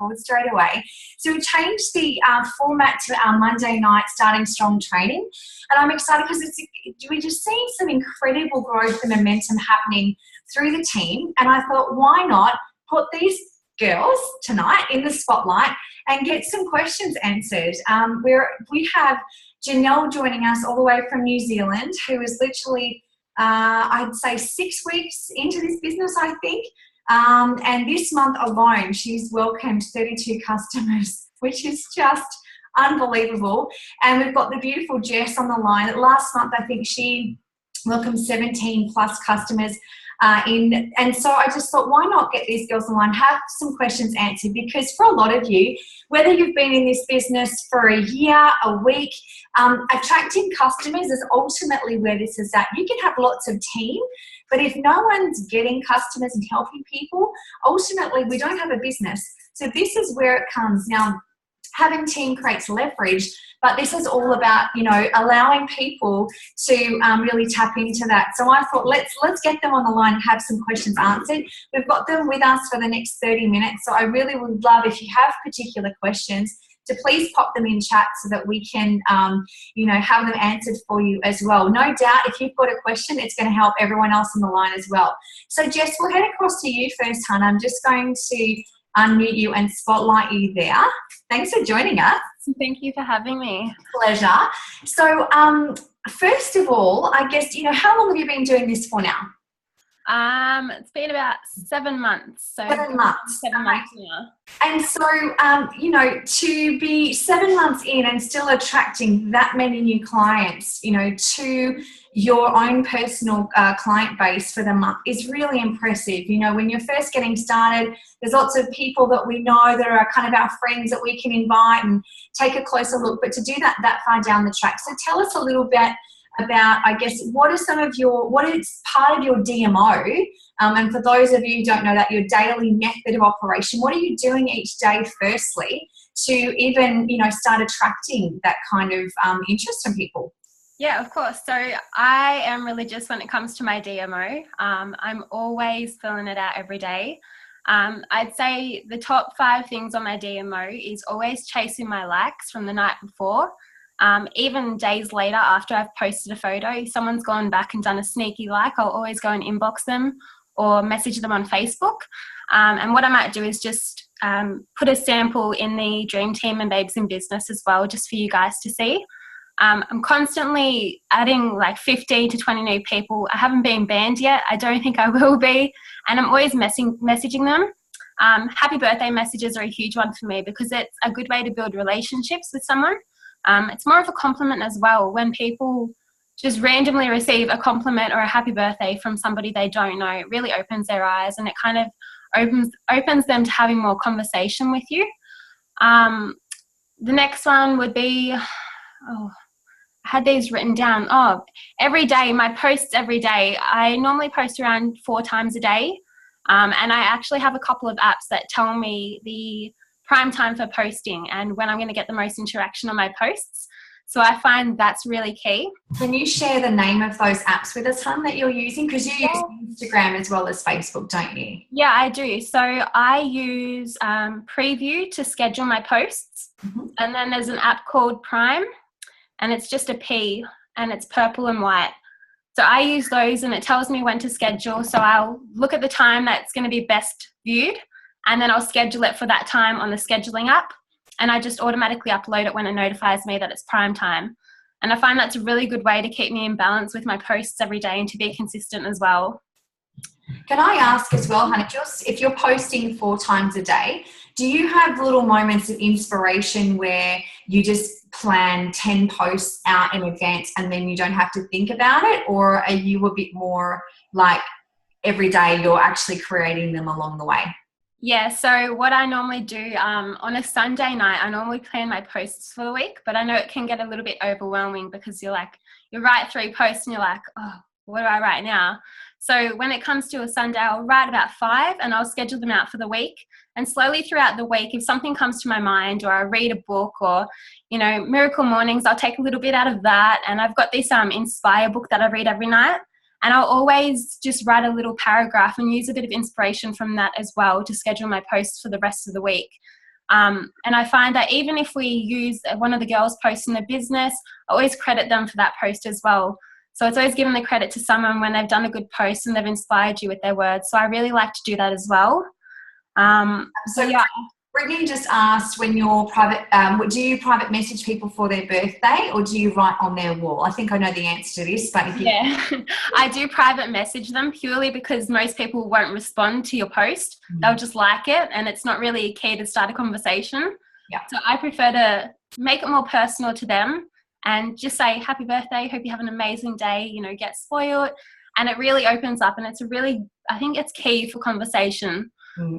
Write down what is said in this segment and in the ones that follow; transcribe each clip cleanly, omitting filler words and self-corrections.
called straight away. So we changed the format to our Monday night Starting Strong training. And I'm excited because we're just seeing some incredible growth and momentum happening through the team. And I thought, why not put these girls tonight in the spotlight and get some questions answered. We have Janelle joining us all the way from New Zealand, who is literally, I'd say 6 weeks into this business, I think. And this month alone, she's welcomed 32 customers, which is just unbelievable. And we've got the beautiful Jess on the line. Last month, I think she welcomed 17 plus customers and so I just thought, why not get these girls online, have some questions answered? Because for a lot of you, whether you've been in this business for a year, a week, attracting customers is ultimately where this is at. You can have lots of team, but if no one's getting customers and helping people, ultimately we don't have a business. So this is where it comes. Now, having team creates leverage, but this is all about, allowing people to really tap into that. So I thought, let's get them on the line and have some questions answered. We've got them with us for the next 30 minutes. So I really would love, if you have particular questions, to please pop them in chat so that we can, have them answered for you as well. No doubt, if you've got a question, it's going to help everyone else on the line as well. So Jess, we'll head across to you first, hon. I'm just going to unmute you and spotlight you there. Thanks for joining us. Thank you for having me. Pleasure. So, first of all, I guess, how long have you been doing this for now? It's been about 7 months. So 7 months. 7 months now. And so, to be 7 months in and still attracting that many new clients, to your own personal client base for the month is really impressive. When you're first getting started, there's lots of people that we know that are kind of our friends that we can invite and take a closer look. But to do that far down the track. So tell us a little bit about, I guess, what is part of your DMO? And for those of you who don't know that, your daily method of operation, what are you doing each day firstly to even, start attracting that kind of interest from people? Yeah, of course. So I am religious when it comes to my DMO. I'm always filling it out every day. I'd say the top 5 things on my DMO is always chasing my likes from the night before. Even days later after I've posted a photo, if someone's gone back and done a sneaky like, I'll always go and inbox them or message them on Facebook. And what I might do is just put a sample in the Dream Team and Babes in Business as well, just for you guys to see. I'm constantly adding like 15 to 20 new people. I haven't been banned yet. I don't think I will be. And I'm always messaging them. Happy birthday messages are a huge one for me because it's a good way to build relationships with someone. It's more of a compliment as well. When people just randomly receive a compliment or a happy birthday from somebody they don't know, it really opens their eyes and it kind of opens them to having more conversation with you. The next one would be, I had these written down. Every day, my posts every day. I normally post around 4 times a day. And I actually have a couple of apps that tell me the prime time for posting and when I'm going to get the most interaction on my posts. So I find that's really key. Can you share the name of those apps with us, hon, that you're using? Because you use Instagram as well as Facebook, don't you? Yeah, I do. So I use Preview to schedule my posts. Mm-hmm. And then there's an app called Prime. And it's just a P and it's purple and white. So I use those and it tells me when to schedule. So I'll look at the time that's going to be best viewed and then I'll schedule it for that time on the scheduling app. And I just automatically upload it when it notifies me that it's prime time. And I find that's a really good way to keep me in balance with my posts every day and to be consistent as well. Can I ask as well, honey, if you're posting 4 times a day, do you have little moments of inspiration where you just plan 10 posts out in advance and then you don't have to think about it? Or are you a bit more like every day you're actually creating them along the way? Yeah, so what I normally do on a Sunday night, I normally plan my posts for the week, but I know it can get a little bit overwhelming because you write 3 posts and you're like, what do I write now? So when it comes to a Sunday, I'll write about 5 and I'll schedule them out for the week. And slowly throughout the week, if something comes to my mind or I read a book or, Miracle Mornings, I'll take a little bit out of that. And I've got this Inspire book that I read every night. And I'll always just write a little paragraph and use a bit of inspiration from that as well to schedule my posts for the rest of the week. And I find that even if we use one of the girls' posts in the business, I always credit them for that post as well. So it's always giving the credit to someone when they've done a good post and they've inspired you with their words. So I really like to do that as well. So yeah. Brittany just asked, when you're private, do you private message people for their birthday, or do you write on their wall? I think I know the answer to this, but if you... Yeah, I do private message them purely because most people won't respond to your post. They'll just like it, and it's not really key to start a conversation. Yeah. So I prefer to make it more personal to them and just say, happy birthday, hope you have an amazing day, you know, get spoiled. And it really opens up, and it's I think it's key for conversation.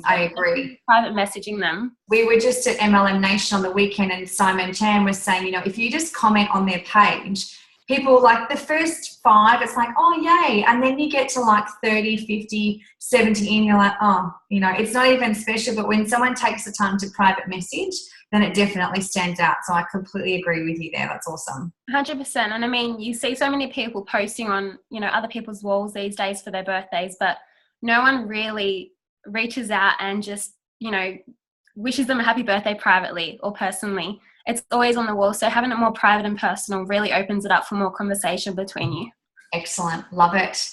I agree. Private messaging them. We were just at MLM Nation on the weekend, and Simon Chan was saying, you know, if you just comment on their page, people, like the first 5, it's like, oh, yay. And then you get to like 30, 50, 70 and you're like, oh, you know, it's not even special. But when someone takes the time to private message, then it definitely stands out. So I completely agree with you there. That's awesome. 100%. And I mean, you see so many people posting on, you know, other people's walls these days for their birthdays, but no one really reaches out and just, you know, wishes them a happy birthday privately or personally. It's always on the wall. So having it more private and personal really opens it up for more conversation between you. Excellent. Love it.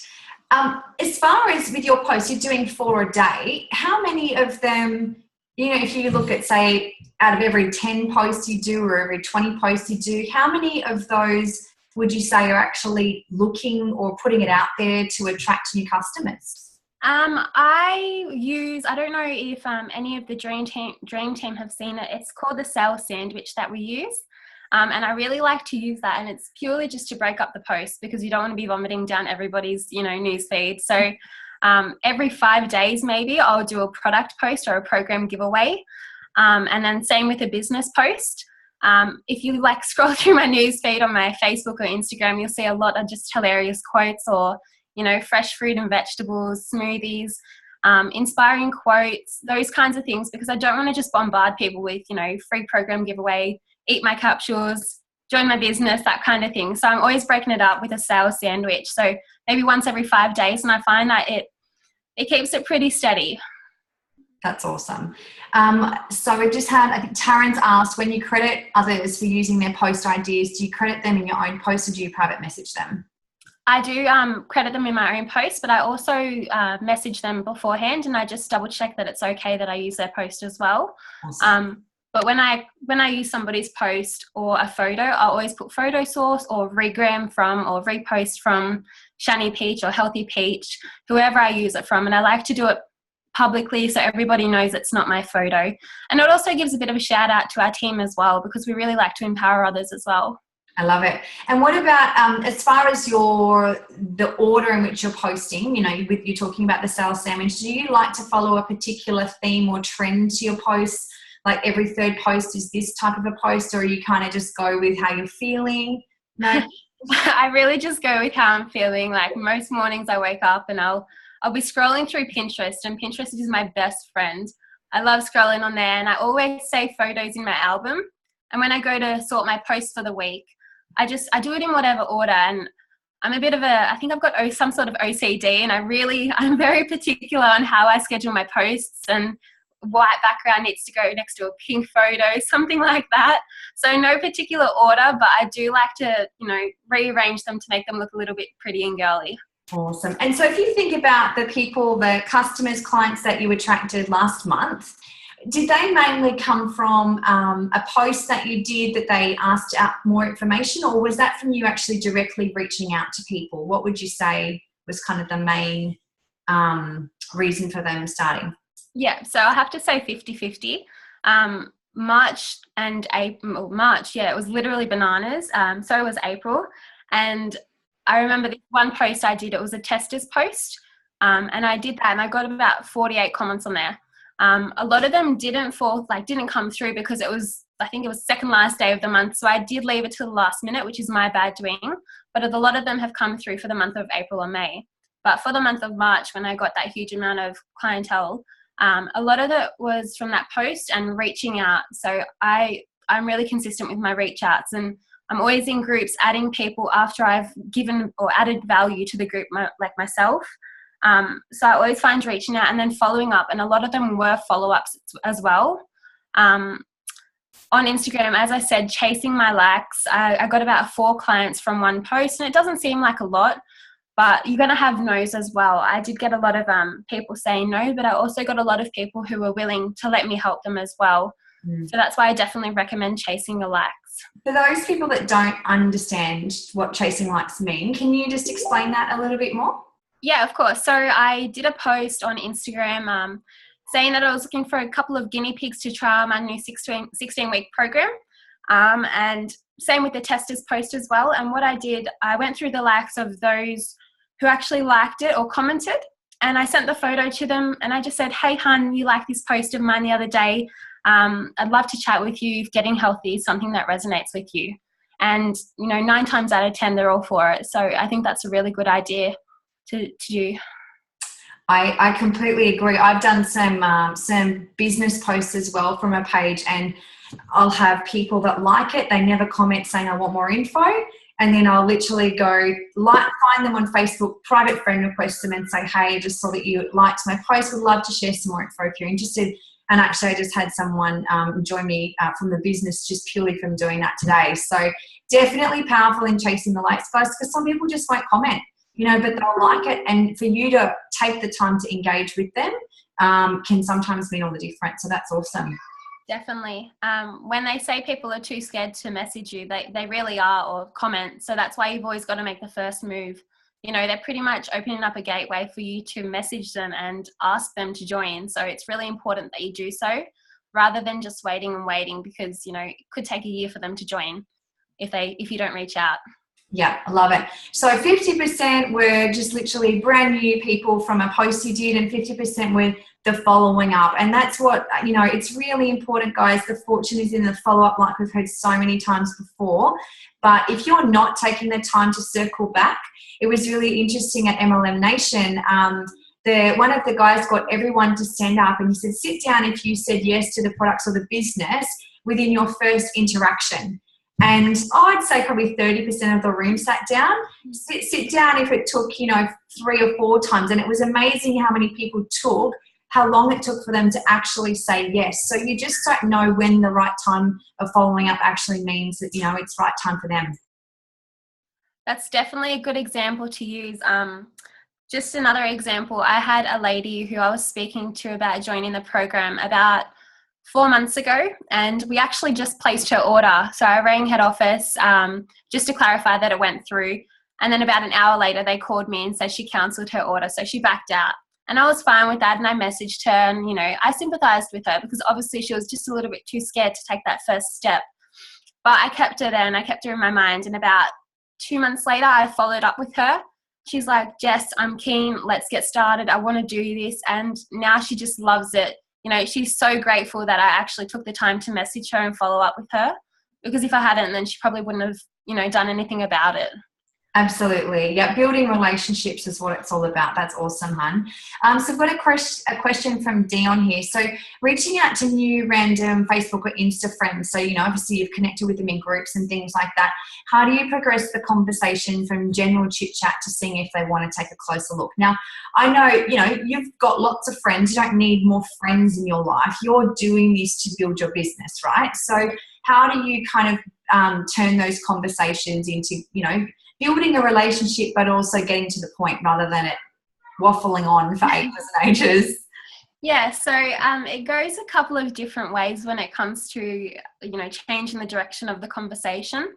As far as with your posts, you're doing 4 a day. How many of them, you know, if you look at, say, out of every 10 posts you do or every 20 posts you do, how many of those would you say are actually looking or putting it out there to attract new customers? I don't know if any of the Dream Team have seen it. It's called the sales sandwich that we use. And I really like to use that. And it's purely just to break up the post because you don't want to be vomiting down everybody's, you know, news feed. So every 5 days, maybe I'll do a product post or a program giveaway. And then same with a business post. If you like scroll through my news feed on my Facebook or Instagram, you'll see a lot of just hilarious quotes or, you know, fresh fruit and vegetables, smoothies, inspiring quotes, those kinds of things, because I don't want to just bombard people with, you know, free program giveaway, eat my capsules, join my business, that kind of thing. So I'm always breaking it up with a sales sandwich. So maybe once every 5 days, and I find that it keeps it pretty steady. That's awesome. So we've just had, I think Taryn's asked, when you credit others for using their post ideas, do you credit them in your own post or do you private message them? I do credit them in my own post, but I also message them beforehand, and I just double check that it's okay that I use their post as well. Awesome. But when I use somebody's post or a photo, I always put photo source or regram from or repost from Shani Peach or Healthy Peach, whoever I use it from. And I like to do it publicly so everybody knows it's not my photo. And it also gives a bit of a shout out to our team as well, because we really like to empower others as well. I love it. And what about as far as the order in which you're posting, you know, with you talking about the sales sandwich, do you like to follow a particular theme or trend to your posts? Like every 3rd post is this type of a post, or you kind of just go with how you're feeling? No. I really just go with how I'm feeling. Like most mornings I wake up and I'll be scrolling through Pinterest, and Pinterest is my best friend. I love scrolling on there, and I always save photos in my album. And when I go to sort my posts for the week, I do it in whatever order. And I'm a bit of I think I've got some sort of OCD, and I'm very particular on how I schedule my posts, and white background needs to go next to a pink photo, something like that. So no particular order, but I do like to, you know, rearrange them to make them look a little bit pretty and girly. Awesome. And so if you think about the customers, clients that you attracted last month, did they mainly come from a post that you did that they asked out more information, or was that from you actually directly reaching out to people? What would you say was kind of the main reason for them starting? Yeah, so I have to say 50-50. March, it was literally bananas. So was April. And I remember this one post I did, it was a testers post. And I did that and I got about 48 comments on there. A lot of them didn't come through because I think it was second last day of the month. So I did leave it to the last minute, which is my bad doing. But a lot of them have come through for the month of April or May. But for the month of March, when I got that huge amount of clientele, a lot of it was from that post and reaching out. So I'm really consistent with my reach outs, and I'm always in groups adding people after I've given or added value to the group, like myself. So I always find reaching out and then following up, and a lot of them were follow-ups as well. On Instagram, as I said, chasing my likes. I got about 4 clients from one post, and it doesn't seem like a lot, but you're going to have no's as well. I did get a lot of people saying no, but I also got a lot of people who were willing to let me help them as well. So that's why I definitely recommend chasing the likes. For those people that don't understand what chasing likes mean, can you just explain that a little bit more? Yeah, of course. So I did a post on Instagram saying that I was looking for a couple of guinea pigs to try my new 16-week program. And same with the testers post as well. And what I did, I went through the likes of those who actually liked it or commented, and I sent the photo to them, and I just said, hey, hun, you liked this post of mine the other day. I'd love to chat with you if getting healthy is something that resonates with you. And, 9 times out of 10, they're all for it. So I think that's a really good idea to do. I completely agree. I've done some business posts as well from a page, and I'll have people that like it. They never comment saying I want more info. And then I'll literally go find them on Facebook, private friend request them and say, hey, I just saw that you liked my post. Would love to share some more info if you're interested. And actually, I just had someone join me from the business just purely from doing that today. So definitely powerful in chasing the likes, guys, because some people just won't comment, but they'll like it. And for you to take the time to engage with them can sometimes mean all the difference. So that's awesome. Definitely. When they say people are too scared to message you, they really are, or comment. So that's why you've always got to make the first move. They're pretty much opening up a gateway for you to message them and ask them to join. So it's really important that you do so rather than just waiting and waiting, because, it could take a year for them to join if you don't reach out. Yeah, I love it. So 50% were just literally brand new people from a post you did, and 50% were the following up. And that's what, it's really important, guys. The fortune is in the follow-up, like we've heard so many times before. But if you're not taking the time to circle back, it was really interesting at MLM Nation. One of the guys got everyone to stand up, and he said, sit down if you said yes to the products or the business within your first interaction. And I'd say probably 30% of the room sat down. Sit down if it took, 3 or 4 times. And it was amazing how many people how long it took for them to actually say yes. So you just don't know when the right time of following up actually means that, it's right time for them. That's definitely a good example to use. Just another example, I had a lady who I was speaking to about joining the program about 4 months ago, and we actually just placed her order. So I rang head office just to clarify that it went through. And then about an hour later, they called me and said she cancelled her order. So she backed out. And I was fine with that, and I messaged her, and, I sympathized with her because obviously she was just a little bit too scared to take that first step. But I kept her there, and I kept her in my mind. And about 2 months later, I followed up with her. She's like, Jess, I'm keen. Let's get started. I want to do this. And now she just loves it. She's so grateful that I actually took the time to message her and follow up with her, because if I hadn't, then she probably wouldn't have, done anything about it. Absolutely. Yeah, building relationships is what it's all about. That's awesome, hun. So I've got a question from Dion here. So reaching out to new random Facebook or Insta friends, so, obviously you've connected with them in groups and things like that. How do you progress the conversation from general chit-chat to seeing if they want to take a closer look? Now, I know, you've got lots of friends. You don't need more friends in your life. You're doing this to build your business, right? So how do you kind of turn those conversations into, building a relationship, but also getting to the point rather than it waffling on for ages and ages? Yeah, so it goes a couple of different ways when it comes to, changing the direction of the conversation.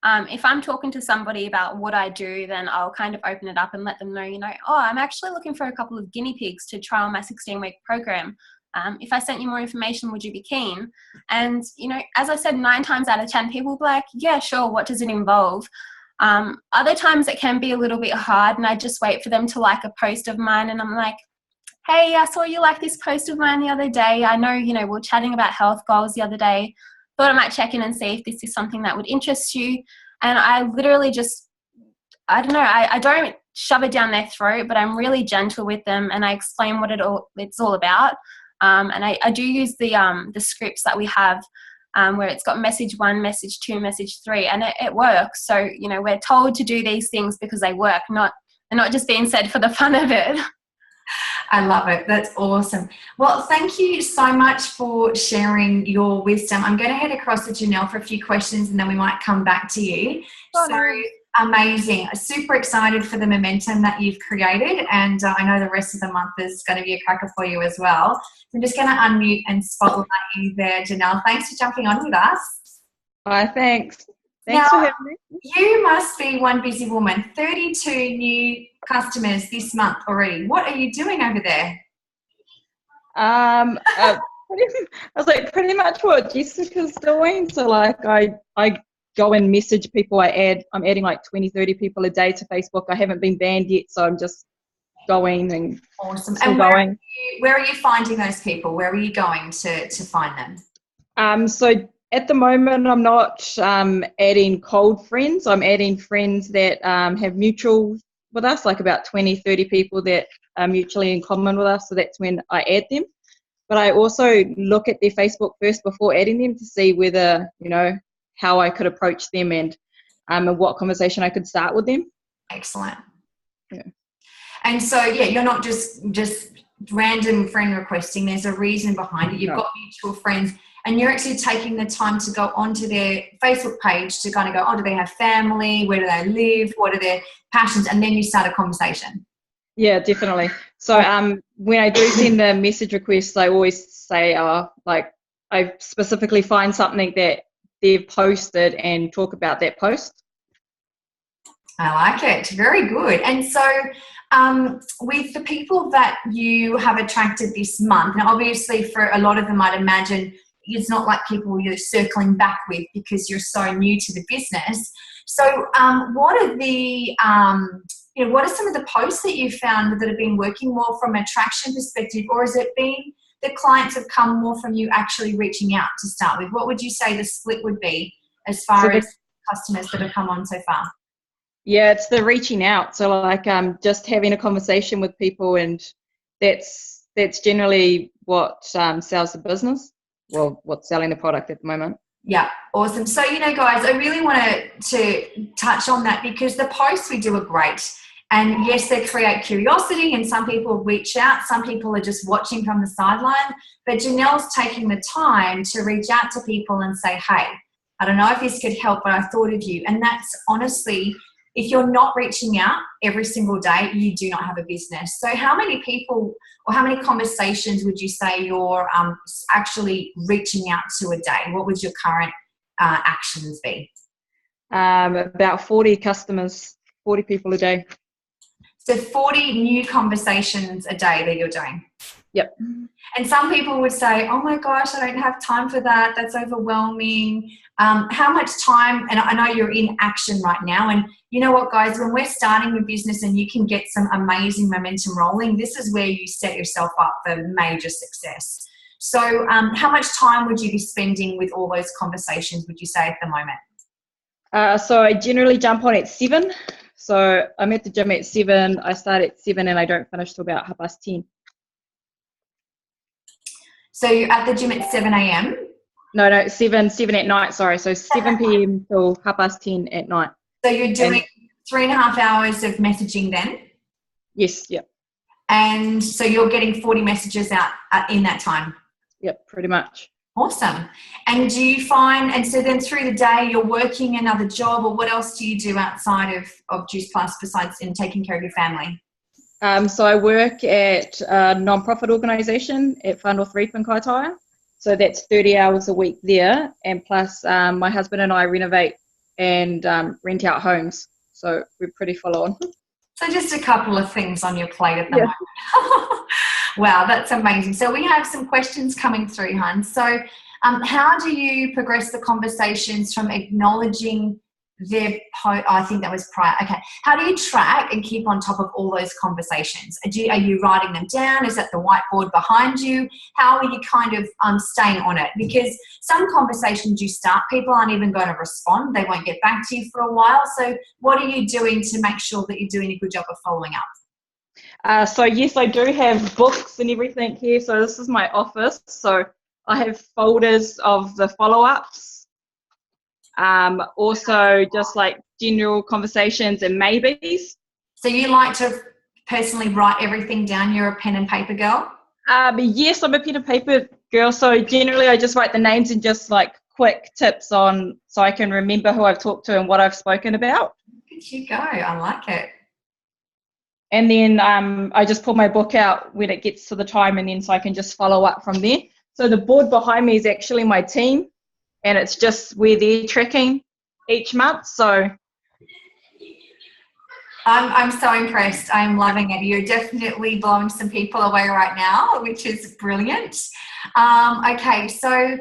If I'm talking to somebody about what I do, then I'll kind of open it up and let them know, I'm actually looking for a couple of guinea pigs to trial my 16-week program. If I sent you more information, would you be keen? And, as I said, 9 times out of 10, people will be like, yeah, sure, what does it involve? Other times it can be a little bit hard, and I just wait for them to like a post of mine, and I'm like, hey, I saw you like this post of mine the other day. I know, we were chatting about health goals the other day. Thought I might check in and see if this is something that would interest you. And I literally just, I don't know, I don't shove it down their throat, but I'm really gentle with them, and I explain what it's all about. And I do use the scripts that we have, where it's got message 1, message 2, message 3, and it works. So, we're told to do these things because they work, they're not just being said for the fun of it. I love it. That's awesome. Well, thank you so much for sharing your wisdom. I'm going to head across to Janelle for a few questions and then we might come back to you. Oh, So no. amazing. Super excited for the momentum that you've created. And I know the rest of the month is going to be a cracker for you as well. So I'm just going to unmute and spotlight you there, Janelle. Thanks for jumping on with us. Hi, thanks. Now, Thanks for having me. you must be one busy woman. 32 new customers this month already. What are you doing over there? Pretty much what Jessica's doing. So like I go and message people. I'm adding like 20, 30 people a day to Facebook. I haven't been banned yet, so I'm just going and Awesome. still And going. where are you finding those people? Where are you going to find them? So at the moment, I'm not adding cold friends. I'm adding friends that have mutual with us, like about 20, 30 people that are mutually in common with us. So that's when I add them. But I also look at their Facebook first before adding them to see whether, how I could approach them and what conversation I could start with them. Excellent. Yeah. And so, you're not just random friend requesting. There's a reason behind it. You've got mutual friends and you're actually taking the time to go onto their Facebook page to kind of go, do they have family? Where do they live? What are their passions? And then you start a conversation. Yeah, definitely. So when I do send the message requests, I always say, I specifically find something that they've posted and talk about that post. I like it. Very good. And so with the people that you have attracted this month, now obviously for a lot of them, I'd imagine it's not like people you're circling back with because you're so new to the business. So what are the... what are some of the posts that you've found that have been working more from an attraction perspective, or has it been that clients have come more from you actually reaching out to start with? What would you say the split would be as far as customers that have come on so far? Yeah, it's the reaching out. So like just having a conversation with people, and that's generally what sells the business. Well, what's selling the product at the moment. Yeah, awesome. So, guys, I really want to touch on that because the posts we do are great. And yes, they create curiosity and some people reach out. Some people are just watching from the sideline. But Janelle's taking the time to reach out to people and say, hey, I don't know if this could help, but I thought of you. And that's honestly, if you're not reaching out every single day, you do not have a business. So how many people or how many conversations would you say you're actually reaching out to a day? What would your current actions be? About 40 customers, 40 people a day. So 40 new conversations a day that you're doing? Yep. And some people would say, oh my gosh, I don't have time for that. That's overwhelming. How much time, and I know you're in action right now, and you know what, guys, when we're starting a business and you can get some amazing momentum rolling, this is where you set yourself up for major success. So how much time would you be spending with all those conversations, would you say, at the moment? So I generally jump on at 7. So I'm at the gym at 7, I start at 7 and I don't finish till about 10:30. So you're at the gym at 7 a.m.? No, 7 at night, sorry. So 7 p.m. till 10:30 at night. So you're doing 3.5 hours of messaging then? Yes, yep. And so you're getting 40 messages out in that time? Yep, pretty much. Awesome. And do you find, and so then through the day you're working another job, or what else do you do outside of Juice Plus besides in taking care of your family? So I work at a non-profit organisation at Whanau 3 Pinkaitaia. So that's 30 hours a week there. And plus my husband and I renovate and rent out homes. So we're pretty full on. So just a couple of things on your plate at the moment. Wow, that's amazing. So we have some questions coming through, Hun. So how do you progress the conversations from acknowledging I think that was prior. Okay. How do you track and keep on top of all those conversations? Are you writing them down? Is that the whiteboard behind you? How are you kind of staying on it? Because some conversations you start, people aren't even going to respond. They won't get back to you for a while. So what are you doing to make sure that you're doing a good job of following up? So yes, I do have books and everything here. So this is my office. So I have folders of the follow-ups. Also just like general conversations and maybes. So you like to personally write everything down? You're a pen and paper girl? Yes, I'm a pen and paper girl. So generally I just write the names and just like quick tips on so I can remember who I've talked to and what I've spoken about. Good you go. I like it. And then I just pull my book out when it gets to the time, and then so I can just follow up from there. So the board behind me is actually my team, and it's just where they're tracking each month. So I'm so impressed. I'm loving it. You're definitely blowing some people away right now, which is brilliant. Okay, so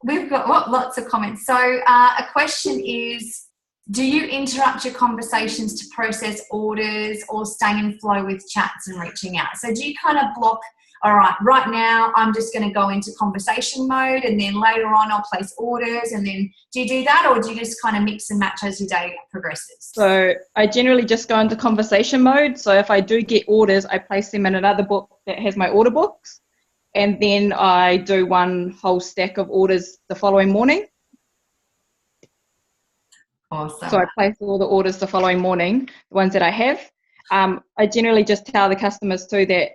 we've got lots of comments. So a question is, do you interrupt your conversations to process orders or stay in flow with chats and reaching out? So do you kind of block, all right now I'm just going to go into conversation mode, and then later on I'll place orders, and then do you do that, or do you just kind of mix and match as your day progresses? So I generally just go into conversation mode. So if I do get orders, I place them in another book that has my order books, and then I do one whole stack of orders the following morning. Awesome. So I place all the orders the following morning, the ones that I have. I generally just tell the customers too that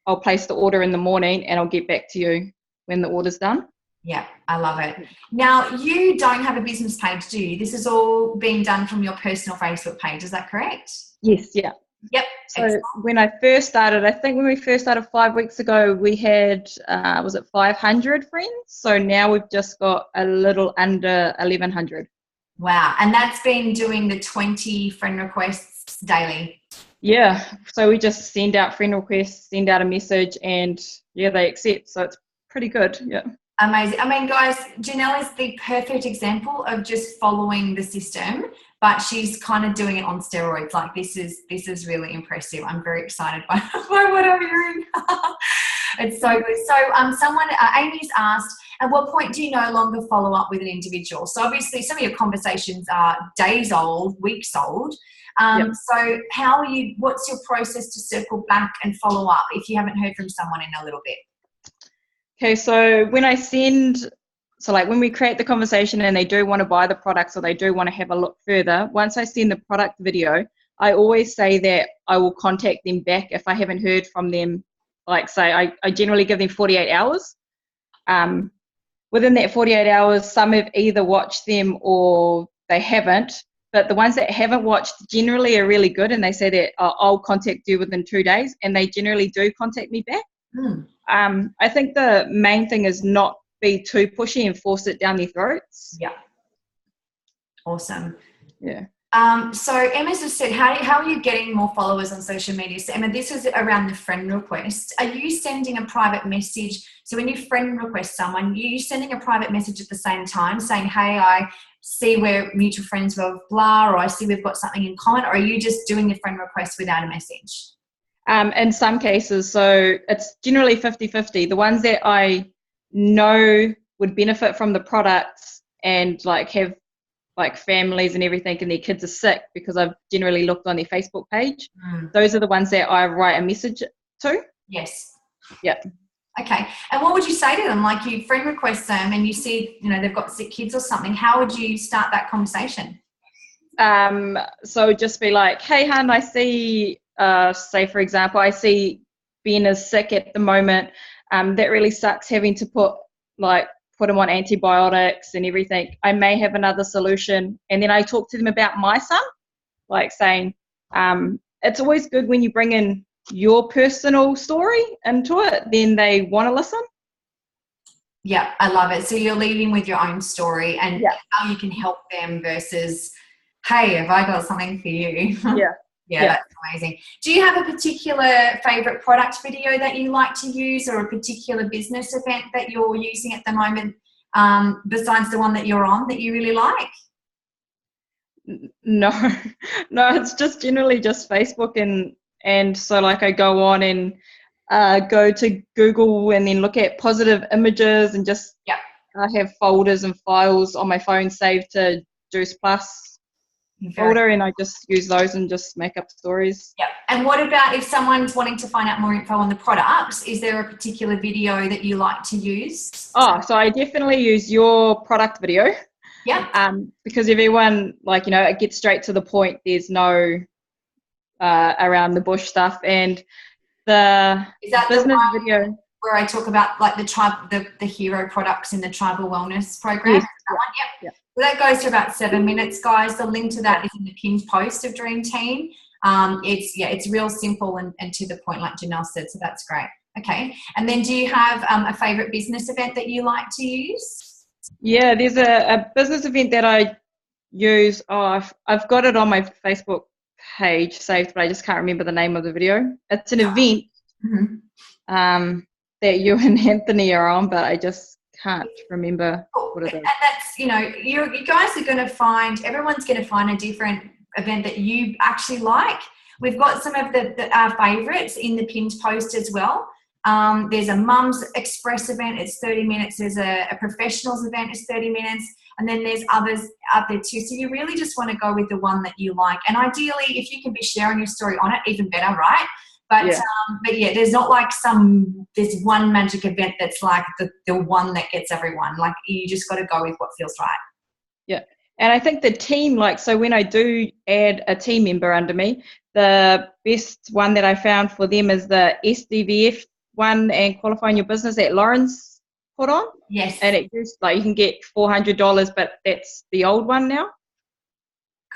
I'll place the order in the morning and I'll get back to you when the order's done. Yeah, I love it. Now, you don't have a business page, do you? This is all being done from your personal Facebook page, is that correct? Yes, yeah. Yep. So excellent. when I first started, I think when we first started 5 weeks ago, we had, was it 500 friends? So now we've just got a little under 1,100. Wow. And that's been doing the 20 friend requests daily? Yeah. So we just send out friend requests, send out a message, and yeah, they accept. So it's pretty good. Yeah. Amazing. I mean, guys, Janelle is the perfect example of just following the system, but she's kind of doing it on steroids. Like this is really impressive. I'm very excited by what I'm hearing. It's so good. So Amy's asked, at what point do you no longer follow up with an individual? So obviously some of your conversations are days old, weeks old. Yep. So what's your process to circle back and follow up if you haven't heard from someone in a little bit? Okay, so when we create the conversation and they do want to buy the products or they do want to have a look further, once I send the product video, I always say that I will contact them back if I haven't heard from them. Like say, I generally give them 48 hours. Within that 48 hours, some have either watched them or they haven't. But the ones that haven't watched generally are really good, and they say that I'll contact you within 2 days, and they generally do contact me back. I think the main thing is not be too pushy and force it down their throats. Yeah. Awesome. Yeah. So Emma's just said, how are you getting more followers on social media? So Emma, this is around the friend request. Are you sending a private message? So when you friend request someone, are you sending a private message at the same time saying, hey, I see we're mutual friends with blah, or I see we've got something in common, or are you just doing the friend request without a message? In some cases, so it's generally 50-50. The ones that I know would benefit from the products and like have like families and everything and their kids are sick, because I've generally looked on their Facebook page. Those are the ones that I write a message to. Yes. Yeah. Okay. And what would you say to them? Like you friend request them and you see, they've got sick kids or something. How would you start that conversation? So just be like, hey, hun, I see, say for example, I see Ben is sick at the moment. That really sucks having to put him on antibiotics and everything. I may have another solution. And then I talk to them about my son, like saying, it's always good when you bring in your personal story into it, then they want to listen. Yeah, I love it. So you're leading with your own story and how you can help them versus, hey, have I got something for you? Yeah, that's amazing. Do you have a particular favourite product video that you like to use, or a particular business event that you're using at the moment, besides the one that you're on, that you really like? No, it's just generally just Facebook, and so like I go on and go to Google and then look at positive images and just I have folders and files on my phone saved to Juice Plus folder, and I just use those and just make up stories. Yeah. And what about if someone's wanting to find out more info on the products? Is there a particular video that you like to use? So I definitely use your product video. Yeah. Because everyone, it gets straight to the point. There's no around the bush stuff, and the Is that business the one video. where I talk about like the hero products in the tribal wellness program? Yes. That one? Yep. Yeah. Well, that goes to about 7 minutes, guys. The link to that is in the pinned post of Dream Team. It's real simple and to the point, like Janelle said. So that's great. Okay. And then, do you have a favorite business event that you like to use? Yeah, there's a business event that I use. Oh, I've got it on my Facebook page saved, but I just can't remember the name of the video. It's an event that you and Anthony are on, but I just can't remember what it is. And that's, you guys are going to find, everyone's going to find a different event that you actually like. We've got some of our favourites in the pinned post as well. There's a Mums Express event, it's 30 minutes. There's a professionals event, it's 30 minutes. And then there's others out there too. So you really just want to go with the one that you like. And ideally, if you can be sharing your story on it, even better, right? But yeah, there's not like there's one magic event that's like the one that gets everyone. Like, you just got to go with what feels right. Yeah. And I think the team, so when I do add a team member under me, the best one that I found for them is the SDVF one and Qualifying Your Business that Lauren's put on. Yes. And it just you can get $400, but that's the old one now.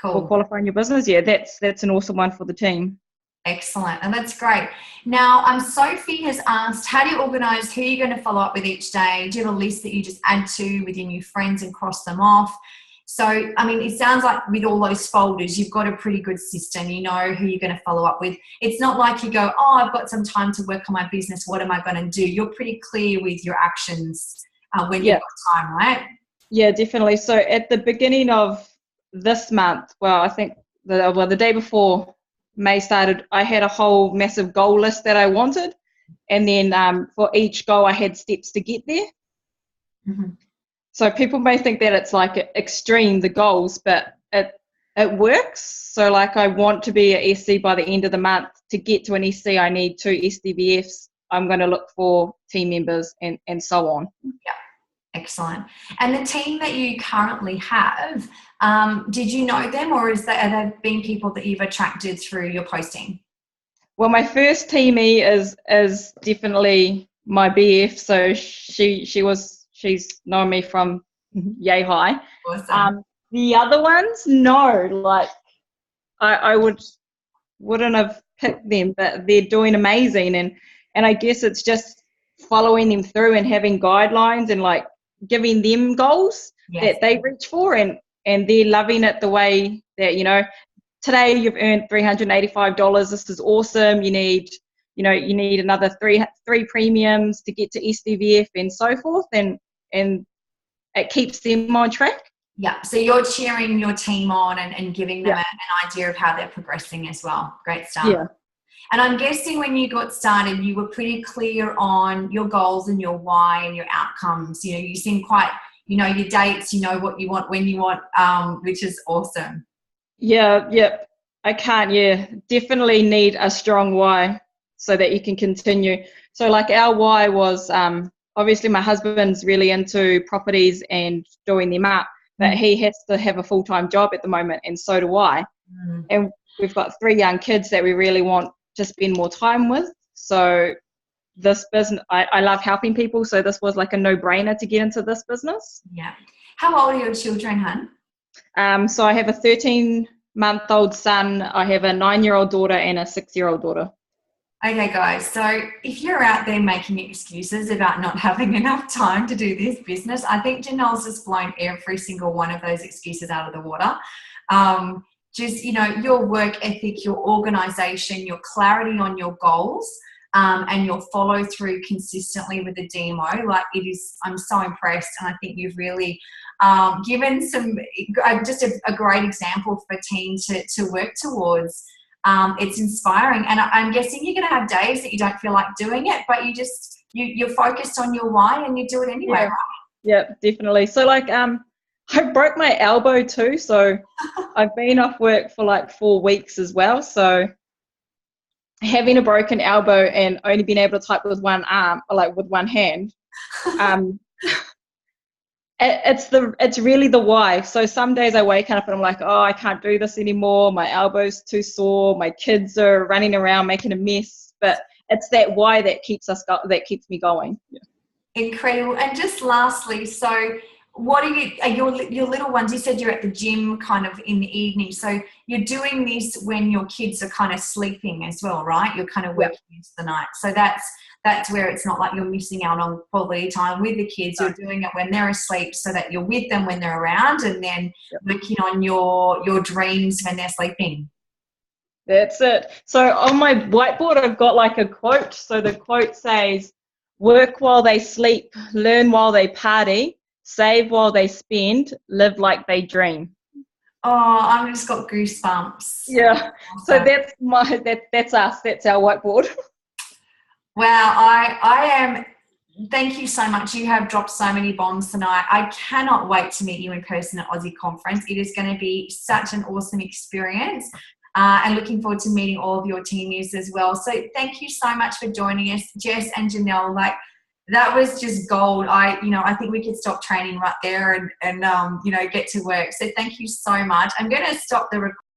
Cool. For Qualifying Your Business. Yeah, that's an awesome one for the team. Excellent. And that's great. Now, Sophie has asked, how do you organise who you're going to follow up with each day? Do you have a list that you just add to with your new friends and cross them off? So, it sounds like with all those folders, you've got a pretty good system. You know who you're going to follow up with. It's not like you go, I've got some time to work on my business. What am I going to do? You're pretty clear with your actions when you've got time, right? Yeah, definitely. So at the beginning of this month, well, I think the day before May started, I had a whole massive goal list that I wanted. And then for each goal, I had steps to get there. Mm-hmm. So people may think that it's like extreme, the goals, but it works. So I want to be an SC by the end of the month. To get to an SC, I need 2 SDVFs. I'm going to look for team members and so on. Yeah, excellent. And the team that you currently have, did you know them, or are they been people that you've attracted through your posting? Well, my first teamie is definitely my BF. So she's known me from yay high. Awesome. The other ones, no, I wouldn't have picked them, but they're doing amazing. And I guess it's just following them through and having guidelines and giving them goals that they reach for, and they're loving it the way that, today you've earned $385. This is awesome. You need another three premiums to get to SDVF and so forth. And it keeps them on track. Yeah, so you're cheering your team on and giving them an idea of how they're progressing as well. Great stuff. Yeah. And I'm guessing when you got started, you were pretty clear on your goals and your why and your outcomes. You seem quite, your dates, what you want, when you want, which is awesome. Yeah. I can't, definitely need a strong why so that you can continue. So our why was, obviously my husband's really into properties and doing them up, but he has to have a full-time job at the moment, and so do I. And we've got 3 young kids that we really want to spend more time with. So this business, I love helping people, so this was a no-brainer to get into this business. Yeah. How old are your children, hun? So I have a 13-month-old son, I have a 9-year-old daughter and a 6-year-old daughter. Okay, guys, so if you're out there making excuses about not having enough time to do this business, I think Janelle's just blown every single one of those excuses out of the water. Just, your work ethic, your organisation, your clarity on your goals, and your follow through consistently with the DMO, I'm so impressed, and I think you've really given just a great example for a team to work towards. It's inspiring, and I'm guessing you're going to have days that you don't feel like doing it, but you're focused on your why and you do it anyway, right? Yeah, definitely. So I broke my elbow too, so I've been off work for 4 weeks as well. So having a broken elbow and only being able to type with one arm, or with one hand, It's really the why. So some days I wake up and I'm like, oh, I can't do this anymore. My elbow's too sore. My kids are running around making a mess. But it's that why that keeps me going. Yeah. Incredible. And just lastly, so what are your little ones? You said you're at the gym kind of in the evening. So you're doing this when your kids are kind of sleeping as well, right? You're kind of working into the night. So that's where it's not like you're missing out on quality time with the kids. You're doing it when they're asleep so that you're with them when they're around, and then working on your dreams when they're sleeping. That's it. So on my whiteboard, I've got like a quote. So the quote says, work while they sleep, learn while they party, save while they spend, live like they dream. Oh, I've just got goosebumps. Yeah. So that's us. That's our whiteboard. Wow, I am. Thank you so much. You have dropped so many bombs tonight. I cannot wait to meet you in person at Aussie Conference. It is going to be such an awesome experience. And looking forward to meeting all of your teammates as well. So thank you so much for joining us, Jess and Janelle. Like, that was just gold. I think we could stop training right there and get to work. So thank you so much. I'm going to stop the recording.